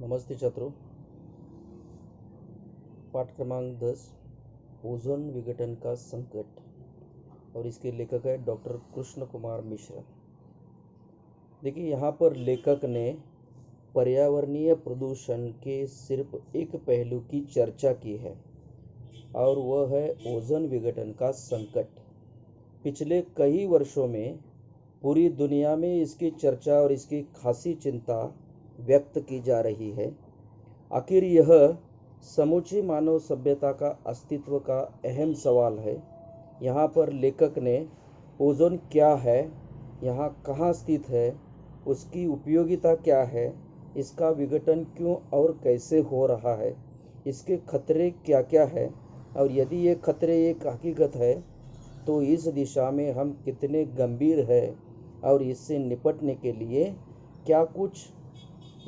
नमस्ते छात्रों। पाठ क्रमांक 10 ओजोन विघटन का संकट और इसके लेखक है डॉक्टर कृष्ण कुमार मिश्रा। देखिए, यहाँ पर लेखक ने पर्यावरणीय प्रदूषण के सिर्फ एक पहलू की चर्चा की है और वह है ओजोन विघटन का संकट। पिछले कई वर्षों में पूरी दुनिया में इसकी चर्चा और इसकी खासी चिंता व्यक्त की जा रही है। आखिर यह समूची मानव सभ्यता का अस्तित्व का अहम सवाल है। यहाँ पर लेखक ने ओजोन क्या है, यहाँ कहाँ स्थित है, उसकी उपयोगिता क्या है, इसका विघटन क्यों और कैसे हो रहा है, इसके खतरे क्या क्या है और यदि ये खतरे एक हकीकत है तो इस दिशा में हम कितने गंभीर हैं और इससे निपटने के लिए क्या कुछ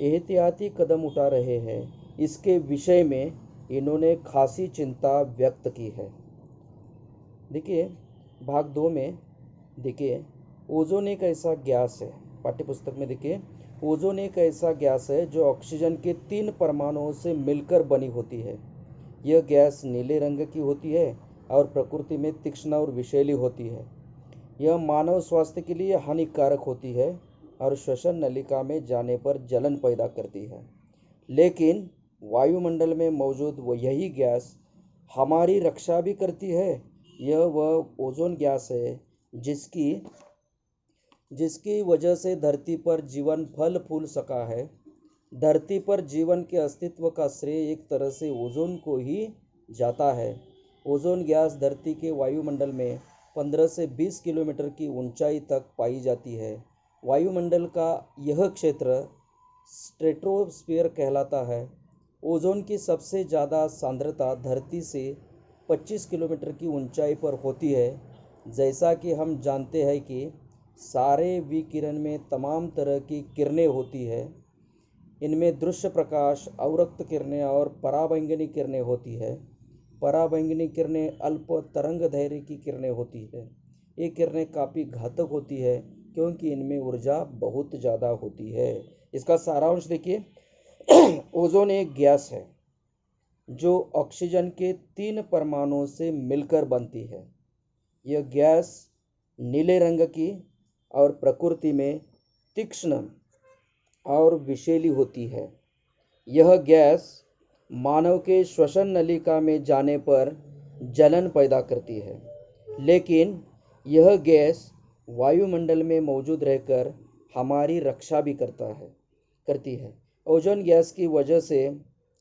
एहतियाती कदम उठा रहे हैं, इसके विषय में इन्होंने खासी चिंता व्यक्त की है। देखिए, भाग 2 में देखिए ओजोन एक ऐसा गैस है। पाठ्यपुस्तक में देखिए, ओजोन एक ऐसा गैस है जो ऑक्सीजन के 3 परमाणुओं से मिलकर बनी होती है। यह गैस नीले रंग की होती है और प्रकृति में तीक्ष्ण और विषैली होती है। यह मानव स्वास्थ्य के लिए हानिकारक होती है और श्वसन नलिका में जाने पर जलन पैदा करती है। लेकिन वायुमंडल में मौजूद यही गैस हमारी रक्षा भी करती है। यह वह ओजोन गैस है जिसकी वजह से धरती पर जीवन फल फूल सका है। धरती पर जीवन के अस्तित्व का श्रेय एक तरह से ओजोन को ही जाता है। ओजोन गैस धरती के वायुमंडल में 15 से 20 किलोमीटर की ऊंचाई तक पाई जाती है। वायुमंडल का यह क्षेत्र स्ट्रेटोस्फीयर कहलाता है। ओजोन की सबसे ज़्यादा सांद्रता धरती से 25 किलोमीटर की ऊंचाई पर होती है। जैसा कि हम जानते हैं कि सारे विकिरण में तमाम तरह की किरणें होती है। इनमें दृश्य प्रकाश, अवरक्त किरणें और पराबैंगनी किरणें होती है। पराबैंगनी किरणें अल्प तरंग दैर्घ्य की किरणें होती है। ये किरणें काफ़ी घातक होती है क्योंकि इनमें ऊर्जा बहुत ज़्यादा होती है। इसका सारांश देखिए, ओजोन एक गैस है जो ऑक्सीजन के 3 परमाणुओं से मिलकर बनती है। यह गैस नीले रंग की और प्रकृति में तीक्ष्ण और विषैली होती है। यह गैस मानव के श्वसन नलिका में जाने पर जलन पैदा करती है। लेकिन यह गैस वायुमंडल में मौजूद रहकर हमारी रक्षा भी करती है। ओजोन गैस की वजह से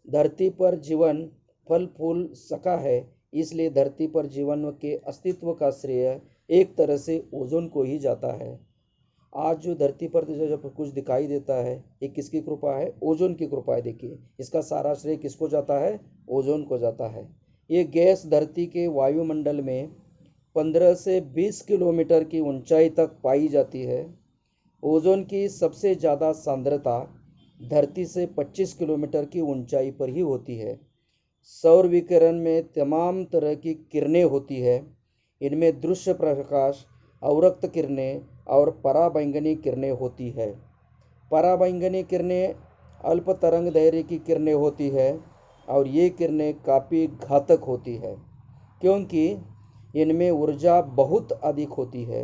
धरती पर जीवन फल फूल सका है। इसलिए धरती पर जीवन के अस्तित्व का श्रेय एक तरह से ओजोन को ही जाता है। आज जो धरती पर जब कुछ दिखाई देता है, ये किसकी कृपा है? ओजोन की कृपा है। देखिए, इसका सारा श्रेय किसको जाता है? ओजोन को जाता है। ये गैस धरती के वायुमंडल में 15 से 20 किलोमीटर की ऊंचाई तक पाई जाती है। ओजोन की सबसे ज़्यादा सांद्रता धरती से 25 किलोमीटर की ऊंचाई पर ही होती है। सौर विकिरण में तमाम तरह की किरणें होती है। इनमें दृश्य प्रकाश, अवरक्त किरणें और पराबैंगनी किरणें होती है। पराबैंगनी किरणें अल्प तरंग दैर्घ्य की किरणें होती है और ये किरणें काफ़ी घातक होती है क्योंकि इनमें ऊर्जा बहुत अधिक होती है।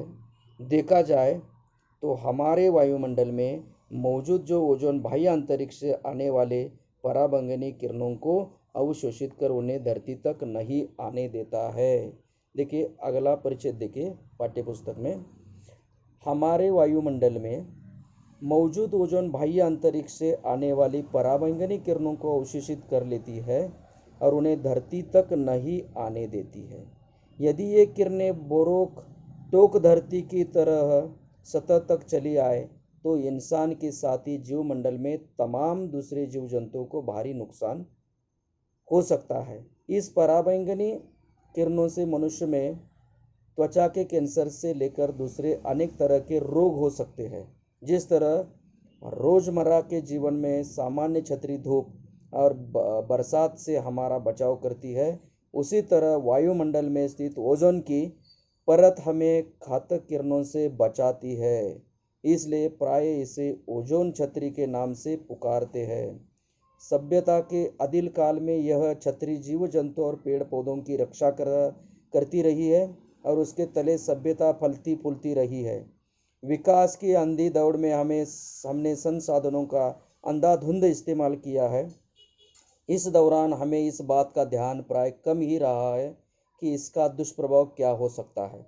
देखा जाए तो हमारे वायुमंडल में मौजूद जो ओजोन बाह्य अंतरिक्ष से आने वाले पराबैंगनी किरणों को अवशोषित कर उन्हें धरती तक नहीं आने देता है। देखिए, अगला परिचय देखिए पाठ्यपुस्तक में। हमारे वायुमंडल में मौजूद ओजोन बाह्य अंतरिक्ष से आने वाली पराबैंगनी किरणों को अवशोषित कर लेती है और उन्हें धरती तक नहीं आने देती है। यदि ये किरणें बोरोक टोक धरती की तरह सतह तक चली आए तो इंसान के साथ ही जीवमंडल में तमाम दूसरे जीव जंतुओं को भारी नुकसान हो सकता है। इस पराबैंगनी किरणों से मनुष्य में त्वचा के कैंसर से लेकर दूसरे अनेक तरह के रोग हो सकते हैं। जिस तरह रोज़मर्रा के जीवन में सामान्य छतरी धूप और बरसात से हमारा बचाव करती है, उसी तरह वायुमंडल में स्थित ओजोन की परत हमें घातक किरणों से बचाती है। इसलिए प्राय इसे ओजोन छतरी के नाम से पुकारते हैं। सभ्यता के आदिल काल में यह छतरी जीव जंतु और पेड़ पौधों की रक्षा करती रही है और उसके तले सभ्यता फलती फूलती रही है। विकास की अंधी दौड़ में हमने संसाधनों का अंधाधुंध इस्तेमाल किया है। इस दौरान हमें इस बात का ध्यान प्राय कम ही रहा है कि इसका दुष्प्रभाव क्या हो सकता है।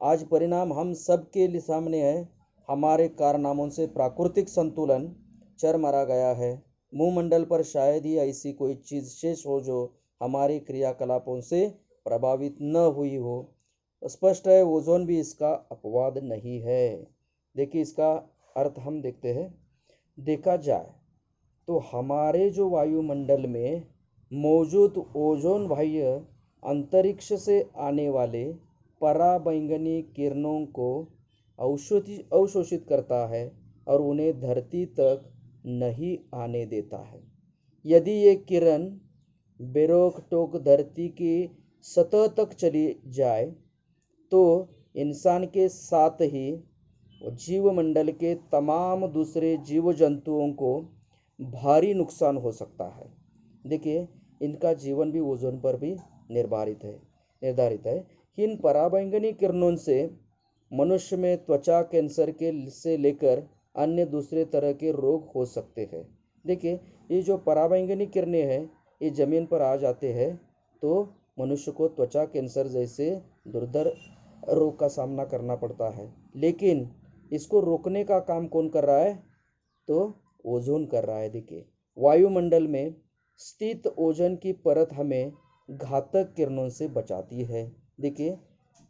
आज परिणाम हम सबके सामने है। हमारे कारनामों से प्राकृतिक संतुलन चरमरा गया है। भूमंडल पर शायद ही ऐसी कोई चीज़ शेष हो जो हमारे क्रियाकलापों से प्रभावित न हुई हो। स्पष्ट है, ओजोन भी इसका अपवाद नहीं है। देखिए, इसका अर्थ हम देखते हैं। देखा जाए तो हमारे जो वायुमंडल में मौजूद ओजोन बाह्य अंतरिक्ष से आने वाले पराबैंगनी किरणों को अवशोषित करता है और उन्हें धरती तक नहीं आने देता है। यदि ये किरण बेरोक टोक धरती की सतह तक चली जाए तो इंसान के साथ ही जीवमंडल के तमाम दूसरे जीव जंतुओं को भारी नुकसान हो सकता है। देखिए, इनका जीवन भी ओजोन पर भी निर्धारित है। इन पराबैंगनी किरणों से मनुष्य में त्वचा कैंसर के से लेकर अन्य दूसरे तरह के रोग हो सकते हैं। देखिए, ये जो पराबैंगनी किरणें हैं, ये ज़मीन पर आ जाते हैं तो मनुष्य को त्वचा कैंसर जैसे दुर्धर रोग का सामना करना पड़ता है। लेकिन इसको रोकने का काम कौन कर रहा है? तो ओजोन कर रहा है। देखिए, वायुमंडल में स्थित ओजोन की परत हमें घातक किरणों से बचाती है। देखिए,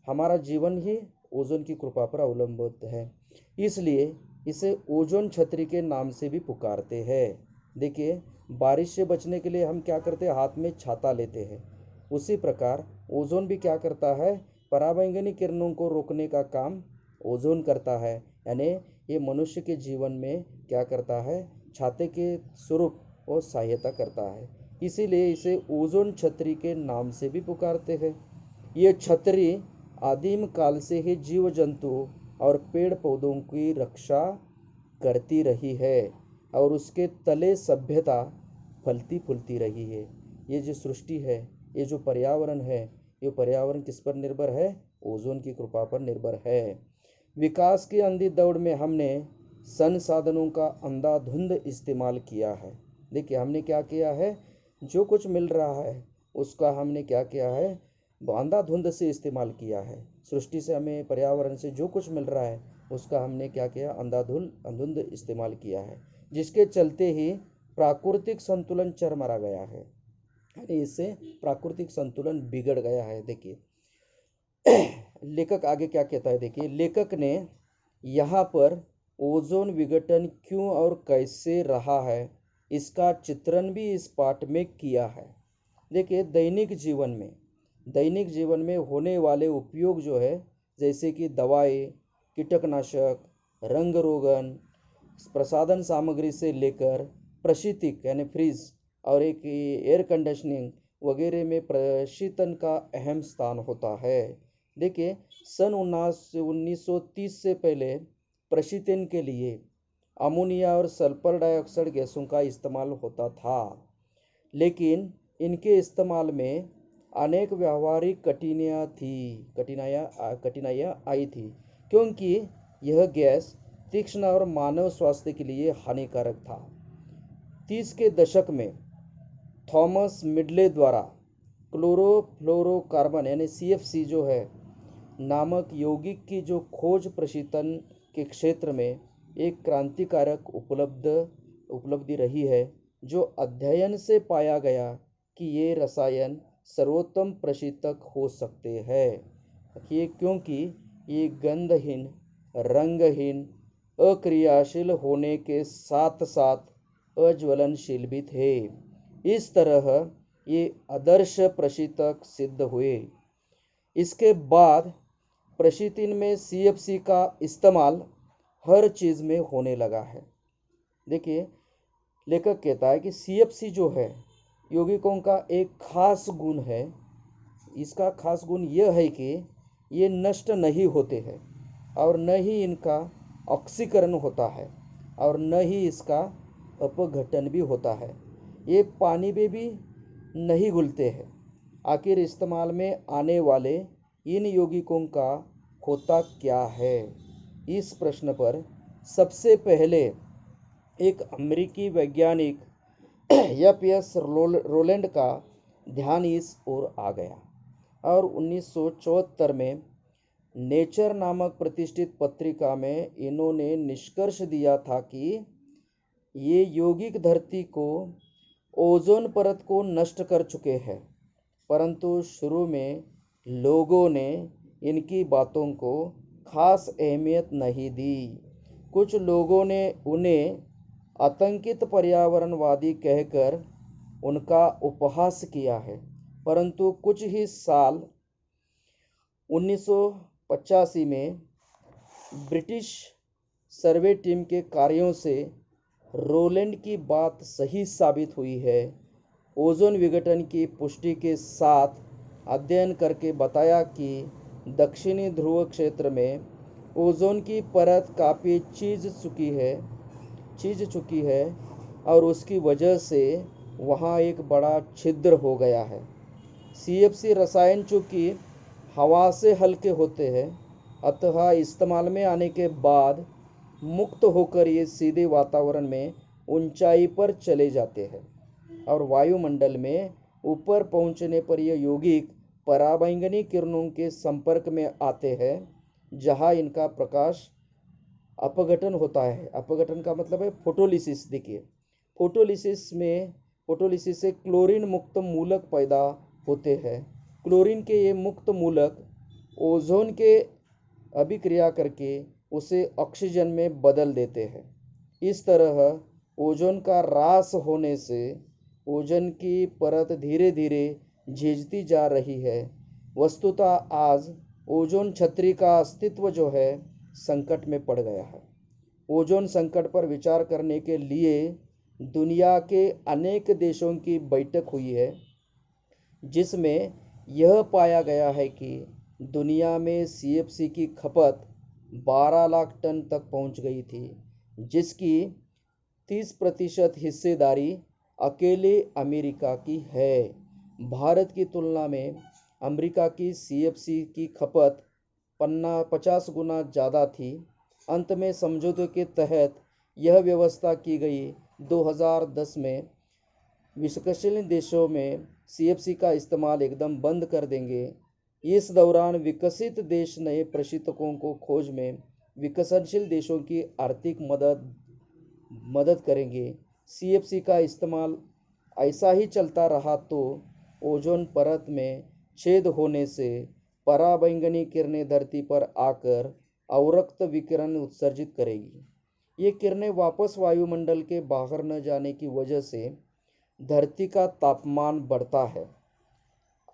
हमारा जीवन ही ओजोन की कृपा पर अवलंबित है, इसलिए इसे ओजोन छतरी के नाम से भी पुकारते हैं। देखिए, बारिश से बचने के लिए हम क्या करते हैं? हाथ में छाता लेते हैं। उसी प्रकार ओजोन भी क्या करता है? पराबैंगनी किरणों को रोकने का काम ओजोन करता है। यानी ये मनुष्य के जीवन में क्या करता है? छाते के स्वरूप वो सहायता करता है। इसीलिए इसे ओजोन छतरी के नाम से भी पुकारते हैं। ये छतरी आदिम काल से ही जीव जंतु और पेड़ पौधों की रक्षा करती रही है और उसके तले सभ्यता फलती फूलती रही है। ये जो सृष्टि है, ये जो पर्यावरण है, ये पर्यावरण किस पर निर्भर है? ओजोन की कृपा पर निर्भर है। विकास की अंधी दौड़ में हमने संसाधनों का अंधाधुंध इस्तेमाल किया है। देखिए, हमने क्या किया है? जो कुछ मिल रहा है उसका हमने क्या किया है? अंधाधुंध से इस्तेमाल किया है। सृष्टि से हमें, पर्यावरण से जो कुछ मिल रहा है उसका हमने क्या किया? अंधाधुंध इस्तेमाल किया है, जिसके चलते ही प्राकृतिक संतुलन चरमरा गया है। यानी इससे प्राकृतिक संतुलन बिगड़ गया है। देखिए, लेखक आगे क्या कहता है? देखिए, लेखक ने यहाँ पर ओजोन विघटन क्यों और कैसे रहा है इसका चित्रण भी इस पाठ में किया है। देखिए, दैनिक जीवन में होने वाले उपयोग जो है, जैसे कि दवाएं, कीटनाशक, रंग रोगन, प्रसाधन सामग्री से लेकर प्रशीतक यानी फ्रिज और एक एयर कंडीशनिंग वगैरह में प्रशीतन का अहम स्थान होता है। देखिए, सन 1930 से पहले प्रशीतन के लिए अमोनिया और सल्फर डाइऑक्साइड गैसों का इस्तेमाल होता था, लेकिन इनके इस्तेमाल में अनेक व्यावहारिक कठिनाइयाँ आई थी, क्योंकि यह गैस तीक्ष्ण और मानव स्वास्थ्य के लिए हानिकारक था। 30 के दशक में थॉमस मिडले द्वारा क्लोरोफ्लोरोकार्बन यानी CFC जो है नामक यौगिक की जो खोज प्रशीतन के क्षेत्र में एक क्रांतिकारक उपलब्धि रही है, जो अध्ययन से पाया गया कि ये रसायन सर्वोत्तम प्रशीतक हो सकते हैं। ये क्योंकि ये गंधहीन, रंगहीन, अक्रियाशील होने के साथ साथ अज्वलनशील भी थे। इस तरह ये आदर्श प्रशीतक सिद्ध हुए। इसके बाद प्रशीतन में CFC का इस्तेमाल हर चीज़ में होने लगा है। देखिए, लेखक कहता है कि CFC जो है यौगिकों का एक खास गुण है। इसका खास गुण यह है कि ये नष्ट नहीं होते हैं और न ही इनका ऑक्सीकरण होता है और न ही इसका अपघटन भी होता है। ये पानी में भी नहीं घुलते हैं। आखिर इस्तेमाल में आने वाले इन यौगिकों का होता क्या है? इस प्रश्न पर सबसे पहले एक अमेरिकी वैज्ञानिक एफ.एस. रोलैंड का ध्यान इस ओर आ गया और 1974 में नेचर नामक प्रतिष्ठित पत्रिका में इन्होंने निष्कर्ष दिया था कि ये यौगिक धरती को ओजोन परत को नष्ट कर चुके हैं। परंतु शुरू में लोगों ने इनकी बातों को खास अहमियत नहीं दी। कुछ लोगों ने उन्हें आतंकित पर्यावरणवादी कहकर उनका उपहास किया है। परंतु कुछ ही साल 1985 में ब्रिटिश सर्वे टीम के कार्यों से रोलैंड की बात सही साबित हुई है। ओजोन विघटन की पुष्टि के साथ अध्ययन करके बताया कि दक्षिणी ध्रुव क्षेत्र में ओजोन की परत काफ़ी चीज चुकी है और उसकी वजह से वहाँ एक बड़ा छिद्र हो गया है। CFC रसायन चूँकि हवा से हल्के होते हैं, अतः इस्तेमाल में आने के बाद मुक्त होकर ये सीधे वातावरण में ऊंचाई पर चले जाते हैं और वायुमंडल में ऊपर पहुंचने पर ये यौगिक पराबैंगनी किरणों के संपर्क में आते हैं, जहां इनका प्रकाश अपघटन होता है। अपघटन का मतलब है फोटोलिसिस। देखिए, फोटोलिसिस से क्लोरीन मुक्त मूलक पैदा होते हैं। क्लोरीन के ये मुक्त मूलक ओजोन के अभिक्रिया करके उसे ऑक्सीजन में बदल देते हैं। इस तरह ओजोन का ह्रास होने से ओजोन की परत धीरे धीरे झिझती जा रही है। वस्तुतः आज ओजोन छतरी का अस्तित्व जो है संकट में पड़ गया है। ओजोन संकट पर विचार करने के लिए दुनिया के अनेक देशों की बैठक हुई है, जिसमें यह पाया गया है कि दुनिया में CFC की खपत 12 लाख टन तक पहुंच गई थी, जिसकी 30% हिस्सेदारी अकेले अमेरिका की है। भारत की तुलना में अमेरिका की CFC की खपत 50 गुना ज़्यादा थी। अंत में समझौते के तहत यह व्यवस्था की गई। 2010 में विकसनशील देशों में CFC का इस्तेमाल एकदम बंद कर देंगे। इस दौरान विकसित देश नए प्रशिक्षकों को खोज में विकसनशील देशों की आर्थिक मदद करेंगे। CFC का इस्तेमाल ऐसा ही चलता रहा तो ओजोन परत में छेद होने से पराबैंगनी किरणें धरती पर आकर अवरक्त विकिरण उत्सर्जित करेगी। ये किरणें वापस वायुमंडल के बाहर न जाने की वजह से धरती का तापमान बढ़ता है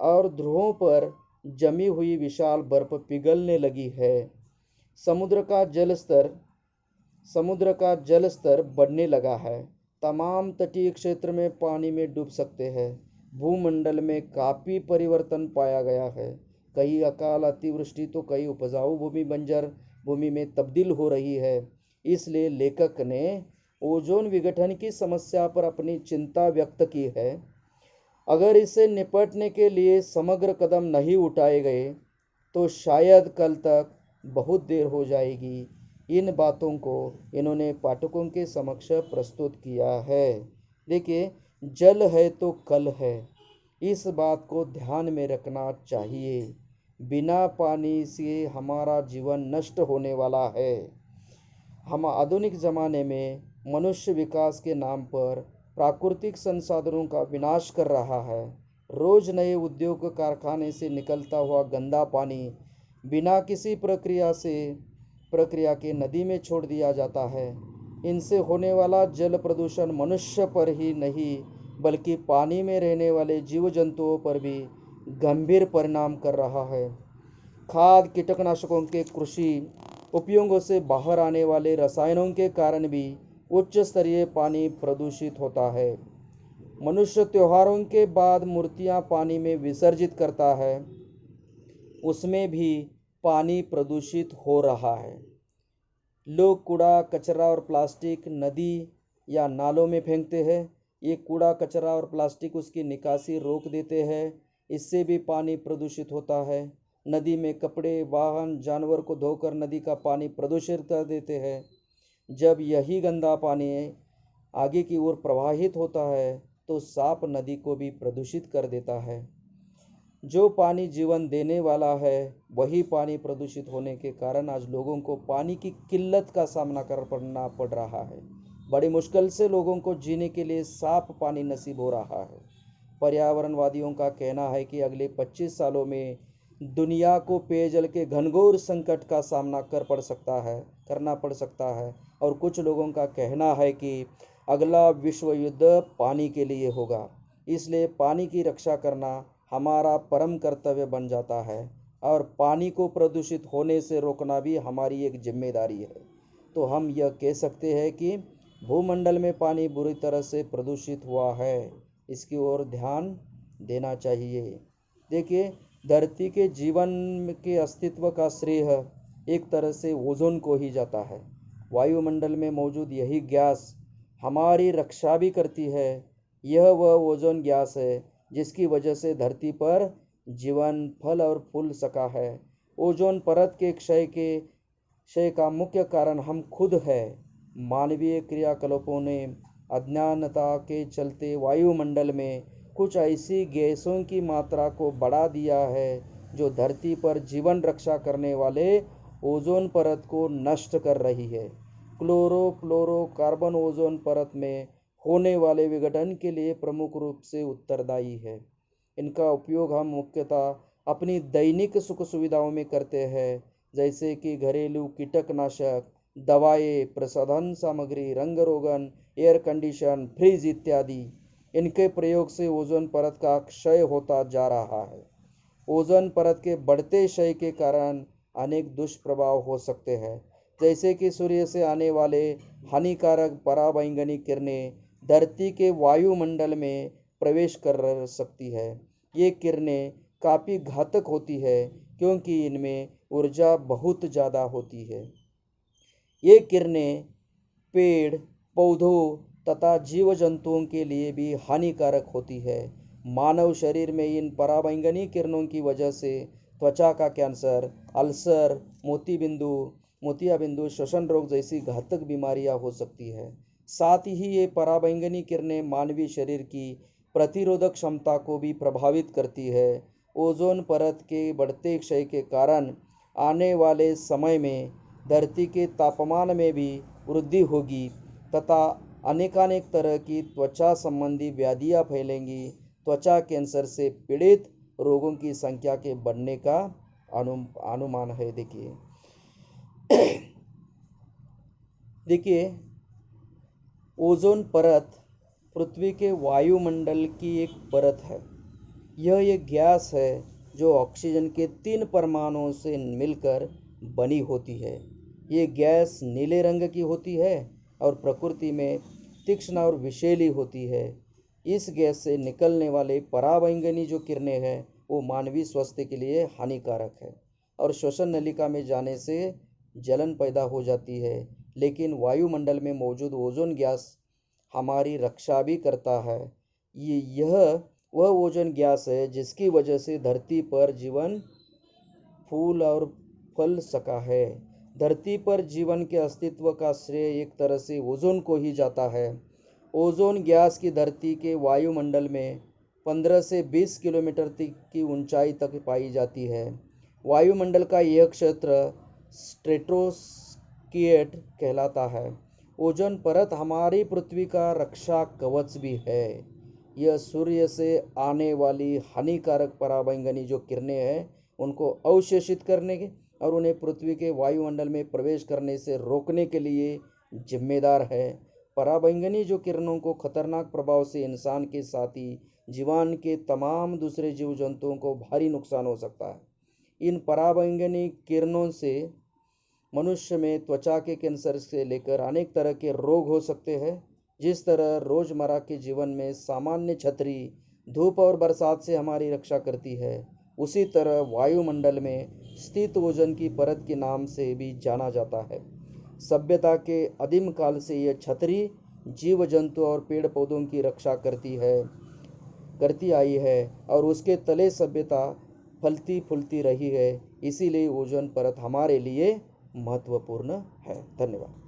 और ध्रुवों पर जमी हुई विशाल बर्फ पिघलने लगी है। समुद्र का जल स्तर बढ़ने लगा है। तमाम तटीय क्षेत्र में पानी में डूब सकते हैं। भूमंडल में काफ़ी परिवर्तन पाया गया है। कई अकाल अतिवृष्टि तो कई उपजाऊ भूमि बंजर भूमि में तब्दील हो रही है। इसलिए लेखक ने ओजोन विघटन की समस्या पर अपनी चिंता व्यक्त की है। अगर इससे निपटने के लिए समग्र कदम नहीं उठाए गए तो शायद कल तक बहुत देर हो जाएगी। इन बातों को इन्होंने पाठकों के समक्ष प्रस्तुत किया है। देखिए, जल है तो कल है, इस बात को ध्यान में रखना चाहिए। बिना पानी से हमारा जीवन नष्ट होने वाला है। हम आधुनिक ज़माने में मनुष्य विकास के नाम पर प्राकृतिक संसाधनों का विनाश कर रहा है। रोज नए उद्योग कारखाने से निकलता हुआ गंदा पानी बिना किसी प्रक्रिया के नदी में छोड़ दिया जाता है। इनसे होने वाला जल प्रदूषण मनुष्य पर ही नहीं बल्कि पानी में रहने वाले जीव जंतुओं पर भी गंभीर परिणाम कर रहा है। खाद कीटनाशकों के कृषि उपयोगों से बाहर आने वाले रसायनों के कारण भी उच्च स्तरीय पानी प्रदूषित होता है। मनुष्य त्योहारों के बाद मूर्तियां पानी में विसर्जित करता है, उसमें भी पानी प्रदूषित हो रहा है। लोग कूड़ा कचरा और प्लास्टिक नदी या नालों में फेंकते हैं, ये कूड़ा कचरा और प्लास्टिक उसकी निकासी रोक देते हैं। इससे भी पानी प्रदूषित होता है। नदी में कपड़े, वाहन, जानवर को धोकर नदी का पानी प्रदूषित कर देते हैं। जब यही गंदा पानी आगे की ओर प्रवाहित होता है तो साफ नदी को भी प्रदूषित कर देता है। जो पानी जीवन देने वाला है वही पानी प्रदूषित होने के कारण आज लोगों को पानी की किल्लत का सामना करना पड़ रहा है। बड़ी मुश्किल से लोगों को जीने के लिए साफ पानी नसीब हो रहा है। पर्यावरणवादियों का कहना है कि अगले 25 सालों में दुनिया को पेयजल के घनघोर संकट का सामना करना पड़ सकता है। और कुछ लोगों का कहना है कि अगला विश्व युद्ध पानी के लिए होगा। इसलिए पानी की रक्षा करना हमारा परम कर्तव्य बन जाता है और पानी को प्रदूषित होने से रोकना भी हमारी एक जिम्मेदारी है। तो हम यह कह सकते हैं कि भूमंडल में पानी बुरी तरह से प्रदूषित हुआ है, इसकी ओर ध्यान देना चाहिए। देखिए, धरती के जीवन के अस्तित्व का श्रेय एक तरह से ओजोन को ही जाता है। वायुमंडल में मौजूद यही गैस हमारी रक्षा भी करती है। यह वह ओजोन गैस है जिसकी वजह से धरती पर जीवन फल और फूल सका है। ओजोन परत के क्षय का मुख्य कारण हम खुद है। मानवीय क्रियाकलापों ने अज्ञानता के चलते वायुमंडल में कुछ ऐसी गैसों की मात्रा को बढ़ा दिया है जो धरती पर जीवन रक्षा करने वाले ओजोन परत को नष्ट कर रही है। क्लोरोफ्लोरोकार्बन ओजोन परत में होने वाले विघटन के लिए प्रमुख रूप से उत्तरदायी है। इनका उपयोग हम मुख्यतः अपनी दैनिक सुख सुविधाओं में करते हैं, जैसे कि घरेलू कीटनाशक, दवाएं, प्रसाधन सामग्री, रंग रोगन, एयर कंडीशन, फ्रिज इत्यादि। इनके प्रयोग से ओजोन परत का क्षय होता जा रहा है। ओजोन परत के बढ़ते क्षय के कारण अनेक दुष्प्रभाव हो सकते हैं, जैसे कि सूर्य से आने वाले हानिकारक पराबैंगनी किरणें धरती के वायुमंडल में प्रवेश कर सकती है। ये किरणें काफ़ी घातक होती है क्योंकि इनमें ऊर्जा बहुत ज़्यादा होती है। ये किरणें पेड़ पौधों तथा जीव जंतुओं के लिए भी हानिकारक होती है। मानव शरीर में इन पराबैंगनी किरणों की वजह से त्वचा का कैंसर, अल्सर, मोतियाबिंदु, श्वसन रोग जैसी घातक बीमारियां हो सकती है। साथ ही ये पराबैंगनी किरणें मानवीय शरीर की प्रतिरोधक क्षमता को भी प्रभावित करती है। ओजोन परत के बढ़ते क्षय के कारण आने वाले समय में धरती के तापमान में भी वृद्धि होगी तथा अनेकानेक तरह की त्वचा संबंधी व्याधियां फैलेंगी। त्वचा कैंसर से पीड़ित रोगों की संख्या के बढ़ने का अनुमान है। देखिए, ओजोन परत पृथ्वी के वायुमंडल की एक परत है। यह एक गैस है जो ऑक्सीजन के 3 परमाणुओं से मिलकर बनी होती है। ये गैस नीले रंग की होती है और प्रकृति में तीक्ष्ण और विषैली होती है। इस गैस से निकलने वाले पराबैंगनी जो किरणें हैं वो मानवीय स्वास्थ्य के लिए हानिकारक है और श्वसन नलिका में जाने से जलन पैदा हो जाती है। लेकिन वायुमंडल में मौजूद ओजोन गैस हमारी रक्षा भी करता है। यह वह ओजोन गैस है जिसकी वजह से धरती पर जीवन फूल और फल सका है। धरती पर जीवन के अस्तित्व का श्रेय एक तरह से ओजोन को ही जाता है। ओजोन गैस की धरती के वायुमंडल में 15 से 20 किलोमीटर की ऊंचाई तक पाई जाती है। वायुमंडल का यह क्षेत्र स्ट्रेटोस्फियर कहलाता है। ओजोन परत हमारी पृथ्वी का रक्षा कवच भी है। यह सूर्य से आने वाली हानिकारक पराबैंगनी जो किरणें हैं उनको अवशोषित करने के और उन्हें पृथ्वी के वायुमंडल में प्रवेश करने से रोकने के लिए जिम्मेदार है। पराबैंगनी जो किरणों को खतरनाक प्रभाव से इंसान के साथ ही जीवन के तमाम दूसरे जीव जंतुओं को भारी नुकसान हो सकता है। इन पराबैंगनी किरणों से मनुष्य में त्वचा के कैंसर से लेकर अनेक तरह के रोग हो सकते हैं। जिस तरह रोजमर्रा के जीवन में सामान्य छतरी धूप और बरसात से हमारी रक्षा करती है, उसी तरह वायुमंडल में स्थित ओजोन की परत के नाम से भी जाना जाता है। सभ्यता के आदिम काल से यह छतरी जीव जंतु और पेड़ पौधों की रक्षा करती आई है और उसके तले सभ्यता फलती फूलती रही है। इसीलिए ओजोन परत हमारे लिए महत्वपूर्ण है। धन्यवाद।